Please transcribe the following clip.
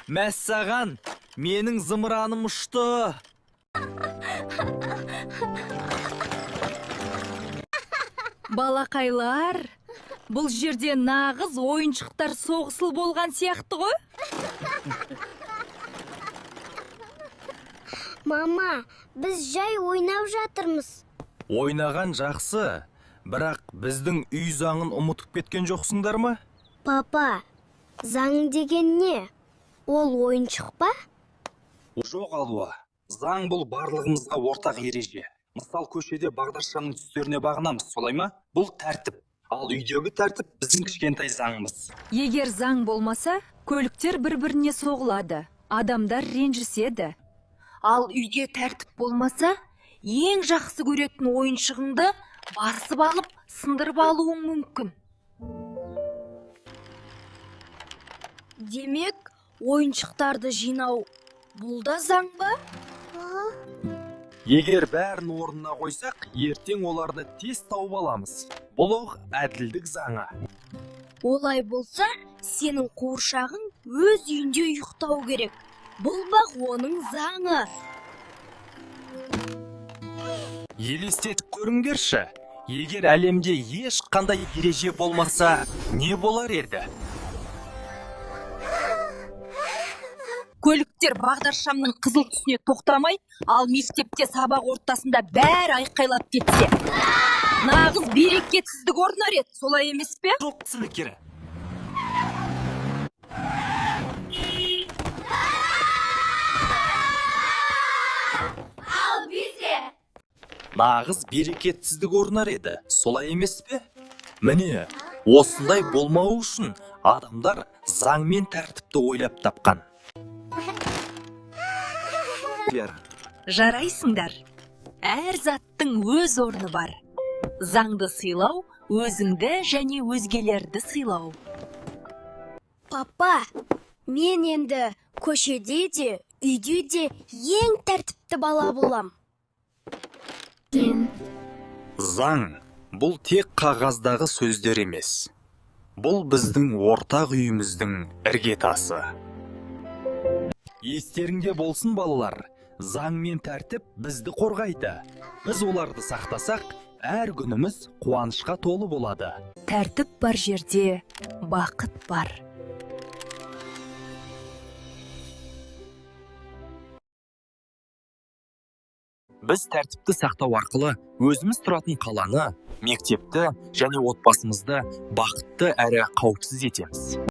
Мәссаған, менің зымыраным ұшты. Балақайлар, бұл жерде нағыз ойыншықтар соғысыл болған сияқты ғой? Мама, біз жай ойнап жатырмыз. Ойнаған жақсы, бірақ біздің үй заңын ұмытып кеткен жоқсыңдар ма? Папа, заң деген не? Ол ойыншық па? Жоқ, Алуа. Заң бұл барлығымызға ортақ ереже. Мысал, көшеде бағдаршамның түстеріне бағынамыз, солай ма? Бұл тәртіп. Ал үйдегі тәртіп біздің кішкентай заңымыз. Егер заң болмаса, көліктер бір-біріне соғылады, адамдар ренжіседі. Ал үйде тәртіп болмаса, ең жақсы көретін ойыншығыңды басып алып, сындырып алуың мүмкін. Демек, ойыншықтарды жинау бұл да заң ба? Егер бәрін орнына қойсақ, ертең оларды тез тауып аламыз. Бұл әділдік заңы. Олай болса, сенің қуыршағың өз үйінде ұйықтау керек. Бұл бақ оның заңы. Елестетіп көріңдерші. Егер әлемде ешқандай ереже болмаса, не болар еді? Көліктер бағдаршамның қызыл түсіне тоқтамай, ал мектепте сабақ ортасында бәрі айқайлап кетсе. Нағыз берекетсіздік орнар еді, солай емес пе? Жоқ, сілікері. Ал бізде. Нағыз берекетсіздік орнар еді, солай емес пе? Міне, осындай болмауы үшін адамдар заң мен тәртіпті ойлап тапқан. Жарайсыңдар. Әр заттың өз орны бар. Заңды сыйлау, өзіңді және өзгелерді сыйлау. Папа, мен енді көшеде де, үйде де ең тәртіпті бала болам. Заң бұл тек қағаздағы сөздер емес. Бұл біздің ортақ үйіміздің іргетасы. Естеріңде болсын, балалар, заң мен тәртіп бізді қорғайды. Біз оларды сақтасақ, әр күніміз қуанышқа толы болады. Тәртіп бар жерде бақыт бар. Біз тәртіпті сақтау арқылы өзіміз тұратын қаланы, мектепті және отбасымызды бақытты әрі қауіпсіз етеміз.